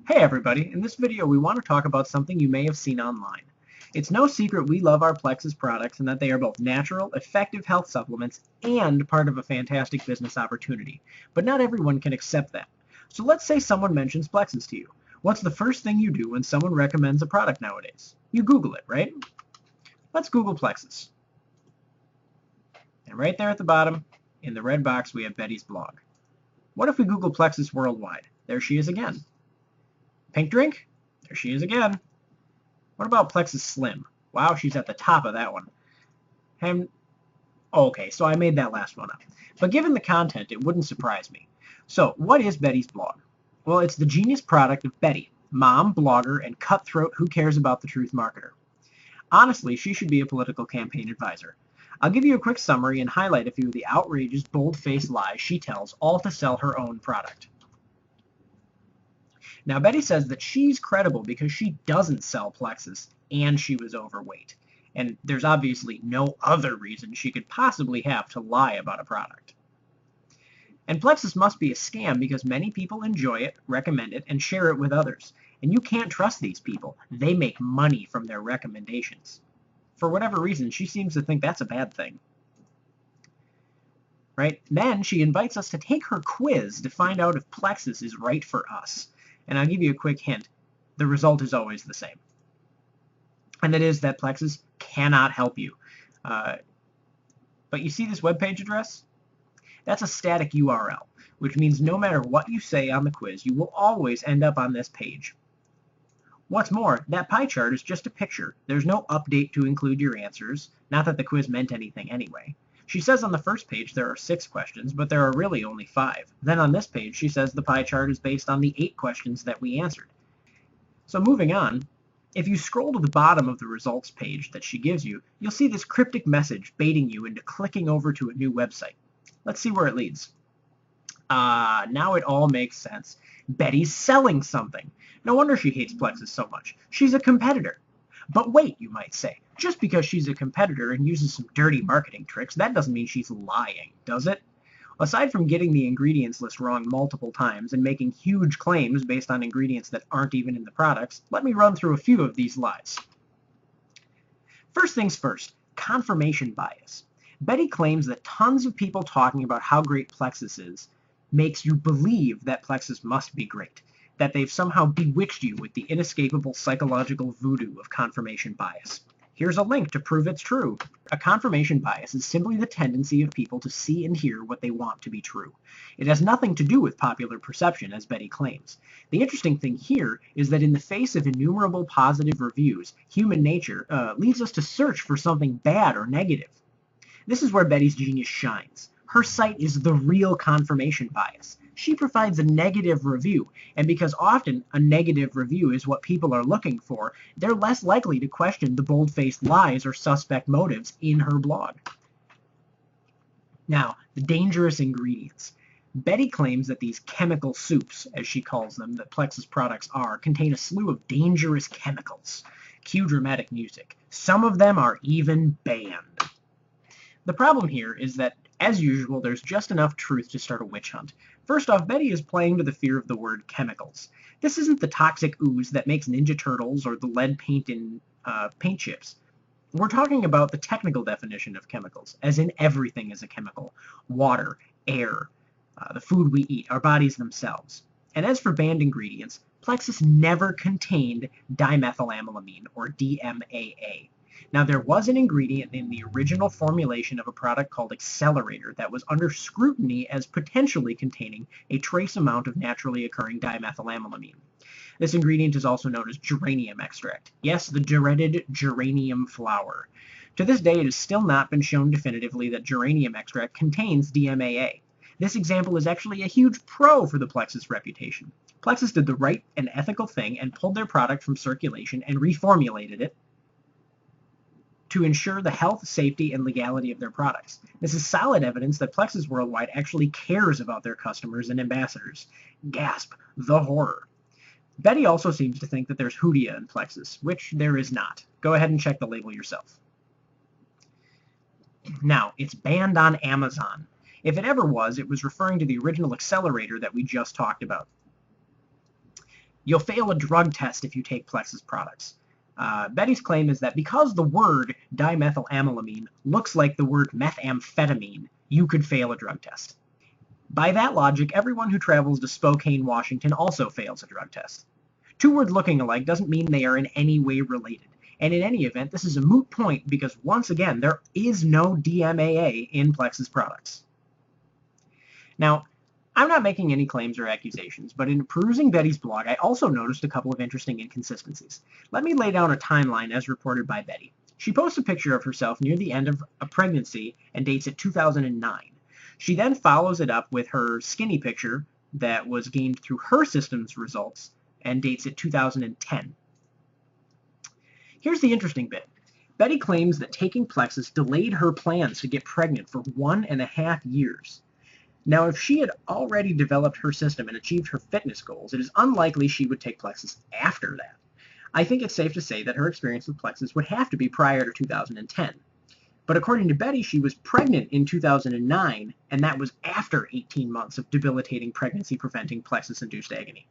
Hey everybody, in this video we want to talk about something you may have seen online. It's no secret we love our Plexus products and that they are both natural, effective health supplements and part of a fantastic business opportunity. But not everyone can accept that. So let's say someone mentions Plexus to you. What's the first thing you do when someone recommends a product nowadays? You Google it, right? Let's Google Plexus. And right there at the bottom, in the red box, we have Betty's blog. What if we Google Plexus worldwide? There she is again. Pink drink? There she is again. What about Plexus Slim? Wow, she's at the top of that one. Okay, so I made that last one up. But given the content, it wouldn't surprise me. So, what is Betty's blog? Well, it's the genius product of Betty, mom, blogger, and cutthroat who cares about the truth marketer. Honestly, she should be a political campaign advisor. I'll give you a quick summary and highlight a few of the outrageous, bold-faced lies she tells, all to sell her own product. Now, Betty says that she's credible because she doesn't sell Plexus and she was overweight. And there's obviously no other reason she could possibly have to lie about a product. And Plexus must be a scam because many people enjoy it, recommend it, and share it with others. And you can't trust these people. They make money from their recommendations. For whatever reason, she seems to think that's a bad thing. Right? Then she invites us to take her quiz to find out if Plexus is right for us. And I'll give you a quick hint. The result is always the same. And that is that Plexus cannot help you. But you see this webpage address? That's a static URL, which means no matter what you say on the quiz, you will always end up on this page. What's more, that pie chart is just a picture. There's no update to include your answers. Not that the quiz meant anything anyway. She says on the first page there are 6 questions, but there are really only 5. Then on this page she says the pie chart is based on the 8 questions that we answered. So moving on, if you scroll to the bottom of the results page that she gives you, you'll see this cryptic message baiting you into clicking over to a new website. Let's see where it leads. Now it all makes sense. Betty's selling something. No wonder she hates Plexus so much. She's a competitor. But wait, you might say, just because she's a competitor and uses some dirty marketing tricks, that doesn't mean she's lying, does it? Aside from getting the ingredients list wrong multiple times and making huge claims based on ingredients that aren't even in the products, let me run through a few of these lies. First things first, confirmation bias. Betty claims that tons of people talking about how great Plexus is makes you believe that Plexus must be great, that they've somehow bewitched you with the inescapable psychological voodoo of confirmation bias. Here's a link to prove it's true. A confirmation bias is simply the tendency of people to see and hear what they want to be true. It has nothing to do with popular perception, as Betty claims. The interesting thing here is that in the face of innumerable positive reviews, human nature leads us to search for something bad or negative. This is where Betty's genius shines. Her site is the real confirmation bias. She provides a negative review, and because often a negative review is what people are looking for, they're less likely to question the bold-faced lies or suspect motives in her blog. Now, the dangerous ingredients. Betty claims that these chemical soups, as she calls them, that Plexus products are, contain a slew of dangerous chemicals. Cue dramatic music. Some of them are even banned. The problem here is that, as usual, there's just enough truth to start a witch hunt. First off, Betty is playing to the fear of the word chemicals. This isn't the toxic ooze that makes Ninja Turtles or the lead paint in paint chips. We're talking about the technical definition of chemicals, as in everything is a chemical. Water, air, the food we eat, our bodies themselves. And as for banned ingredients, Plexus never contained dimethylamylamine, or DMAA. Now, there was an ingredient in the original formulation of a product called Accelerator that was under scrutiny as potentially containing a trace amount of naturally occurring dimethylamylamine. This ingredient is also known as geranium extract. Yes, the dreaded geranium flower. To this day, it has still not been shown definitively that geranium extract contains DMAA. This example is actually a huge pro for the Plexus reputation. Plexus did the right and ethical thing and pulled their product from circulation and reformulated it to ensure the health, safety, and legality of their products. This is solid evidence that Plexus Worldwide actually cares about their customers and ambassadors. Gasp, the horror. Betty also seems to think that there's Hoodia in Plexus, which there is not. Go ahead and check the label yourself. Now, it's banned on Amazon. If it ever was, it was referring to the original Accelerator that we just talked about. You'll fail a drug test if you take Plexus products. Betty's claim is that because the word dimethylamylamine looks like the word methamphetamine, you could fail a drug test. By that logic, everyone who travels to Spokane, Washington also fails a drug test. Two words looking alike doesn't mean they are in any way related. And in any event, this is a moot point because, once again, there is no DMAA in Plexus products. Now, I'm not making any claims or accusations, but in perusing Betty's blog, I also noticed a couple of interesting inconsistencies. Let me lay down a timeline as reported by Betty. She posts a picture of herself near the end of a pregnancy and dates it 2009. She then follows it up with her skinny picture that was gained through her system's results and dates it 2010. Here's the interesting bit. Betty claims that taking Plexus delayed her plans to get pregnant for 1.5 years. Now, if she had already developed her system and achieved her fitness goals, it is unlikely she would take Plexus after that. I think it's safe to say that her experience with Plexus would have to be prior to 2010. But according to Betty, she was pregnant in 2009, and that was after 18 months of debilitating pregnancy-preventing Plexus-induced agony.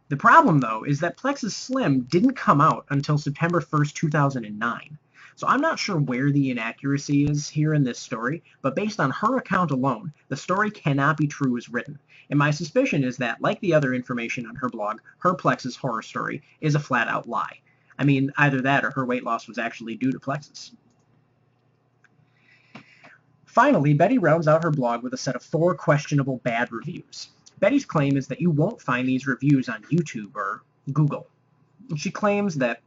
The problem, though, is that Plexus Slim didn't come out until September 1st, 2009. So I'm not sure where the inaccuracy is here in this story, but based on her account alone, the story cannot be true as written. And my suspicion is that, like the other information on her blog, her Plexus horror story is a flat-out lie. I mean, either that or her weight loss was actually due to Plexus. Finally, Betty rounds out her blog with a set of 4 questionable bad reviews. Betty's claim is that you won't find these reviews on YouTube or Google. She claims that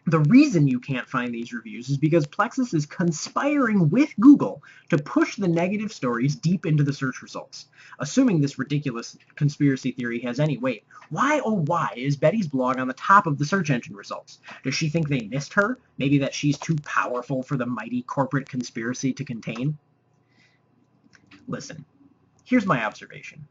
the reason you can't find these reviews is because Plexus is conspiring with Google to push the negative stories deep into the search results. Assuming this ridiculous conspiracy theory has any weight, why oh why is Betty's blog on the top of the search engine results? Does she think they missed her? Maybe that she's too powerful for the mighty corporate conspiracy to contain? Listen, here's my observation.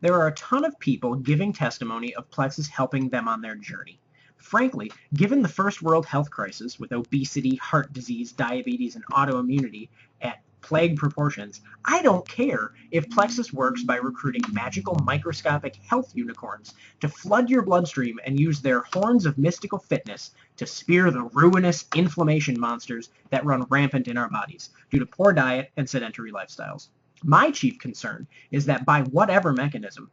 There are a ton of people giving testimony of Plexus helping them on their journey. Frankly, given the first world health crisis with obesity, heart disease, diabetes, and autoimmunity at plague proportions, I don't care if Plexus works by recruiting magical microscopic health unicorns to flood your bloodstream and use their horns of mystical fitness to spear the ruinous inflammation monsters that run rampant in our bodies due to poor diet and sedentary lifestyles. My chief concern is that by whatever mechanism,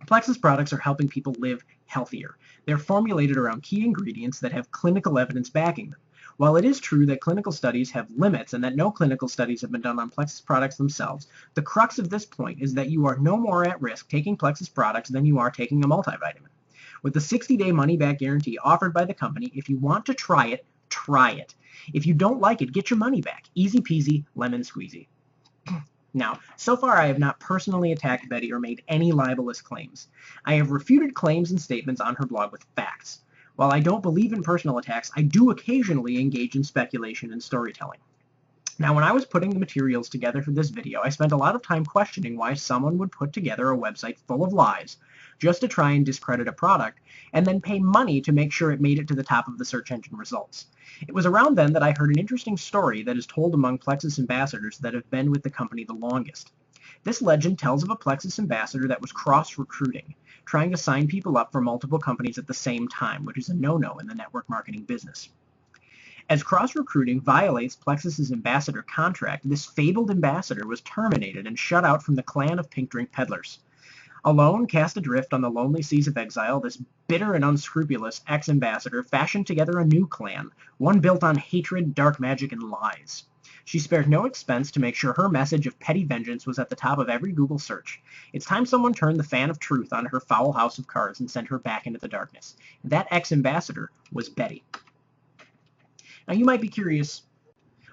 Plexus products are helping people live healthier. They're formulated around key ingredients that have clinical evidence backing them. While it is true that clinical studies have limits and that no clinical studies have been done on Plexus products themselves, the crux of this point is that you are no more at risk taking Plexus products than you are taking a multivitamin. With the 60-day money-back guarantee offered by the company, if you want to try it, try it. If you don't like it, get your money back. Easy peasy, lemon squeezy. Now, so far I have not personally attacked Betty or made any libelous claims. I have refuted claims and statements on her blog with facts. While I don't believe in personal attacks, I do occasionally engage in speculation and storytelling. Now, when I was putting the materials together for this video, I spent a lot of time questioning why someone would put together a website full of lies just to try and discredit a product, and then pay money to make sure it made it to the top of the search engine results. It was around then that I heard an interesting story that is told among Plexus ambassadors that have been with the company the longest. This legend tells of a Plexus ambassador that was cross-recruiting, trying to sign people up for multiple companies at the same time, which is a no-no in the network marketing business. As cross-recruiting violates Plexus's ambassador contract, this fabled ambassador was terminated and shut out from the clan of pink drink peddlers. Alone, cast adrift on the lonely seas of exile, this bitter and unscrupulous ex-ambassador fashioned together a new clan, one built on hatred, dark magic, and lies. She spared no expense to make sure her message of petty vengeance was at the top of every Google search. It's time someone turned the fan of truth on her foul house of cards and sent her back into the darkness. That ex-ambassador was Betty. Now you might be curious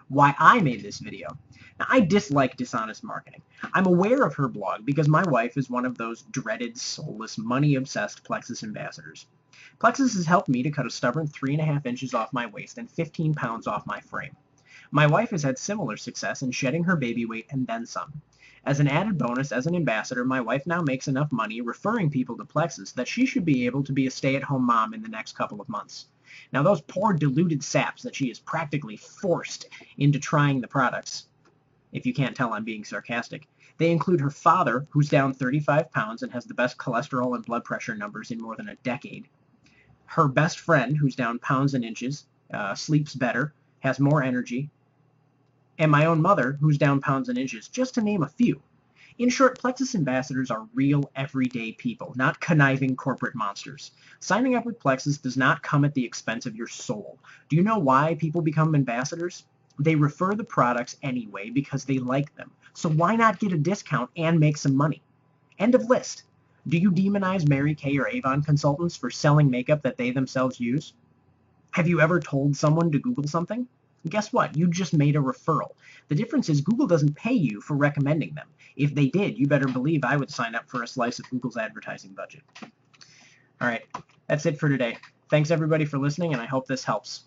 why I made this video. Now, I dislike dishonest marketing. I'm aware of her blog because my wife is one of those dreaded, soulless, money-obsessed Plexus ambassadors. Plexus has helped me to cut a stubborn 3.5 inches off my waist and 15 pounds off my frame. My wife has had similar success in shedding her baby weight and then some. As an added bonus, as an ambassador, my wife now makes enough money referring people to Plexus that she should be able to be a stay-at-home mom in the next couple of months. Now, those poor deluded saps that she is practically forced into trying the products, if you can't tell I'm being sarcastic, They include her father, who's down 35 pounds and has the best cholesterol and blood pressure numbers in more than a decade. Her best friend, who's down pounds and inches, sleeps better, has more energy. And my own mother, who's down pounds and inches, just to name a few. In short, Plexus ambassadors are real, everyday people, not conniving corporate monsters. Signing up with Plexus does not come at the expense of your soul. Do you know why people become ambassadors? They refer the products anyway because they like them. So why not get a discount and make some money? End of list. Do you demonize Mary Kay or Avon consultants for selling makeup that they themselves use? Have you ever told someone to Google something? Guess what? You just made a referral. The difference is Google doesn't pay you for recommending them. If they did, you better believe I would sign up for a slice of Google's advertising budget. All right, that's it for today. Thanks everybody for listening, and I hope this helps.